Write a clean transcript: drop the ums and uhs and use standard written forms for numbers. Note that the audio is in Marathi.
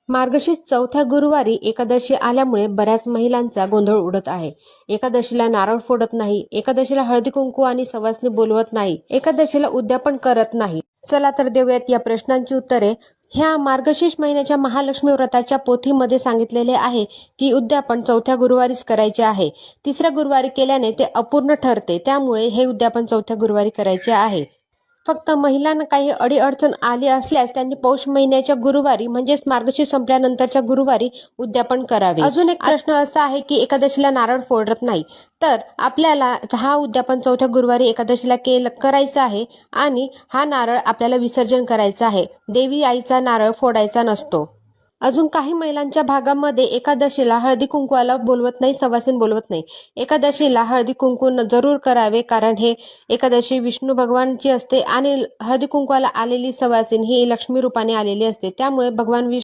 मार्गशीर्ष चौथ्या गुरुवारी एकादशी आल्यामुळे बऱ्याच महिलांचा गोंधळ उडत आहे. एकादशीला नारळ फोडत नाही, एकादशीला हळदी कुंकू आणि सवासणी बोलवत नाही, एकादशीला उद्यापन करत नाही. चला तर देऊयात या प्रश्नांची उत्तरे. ह्या मार्गशीर्ष महिन्याच्या महालक्ष्मी व्रताच्या पोथीमध्ये सांगितलेले आहे की उद्यापन चौथ्या गुरुवारीच करायचे आहे. तिसऱ्या गुरुवारी केल्याने ते अपूर्ण ठरते, त्यामुळे हे उद्यापन चौथ्या गुरुवारी करायचे आहे. फक्त महिलांना काही अडीअडचण आली असल्यास त्यांनी पौष महिन्याच्या गुरुवारी म्हणजेच मार्गशीर्ष संपल्यानंतरच्या गुरुवारी उद्यापन करावे. अजून एक प्रश्न असा आहे की एकादशीला नारळ फोडत नाही, तर आपल्याला हा उद्यापन चौथ्या गुरुवारी एकादशीला करायचा आहे आणि हा नारळ आपल्याला विसर्जन करायचा आहे. देवी आईचा नारळ फोडायचा नसतो. अजून काही महिलांच्या भागामध्ये एकादशीला हळदी कुंकवाला बोलवत नाही, सवासीन बोलवत नाही. एकादशीला हळदी कुंकू जरूर करावे, कारण हे एकादशी विष्णू भगवानची असते आणि हळदी कुंकवाला आलेली सवासीन ही लक्ष्मी रूपाने आलेली असते. त्यामुळे भगवान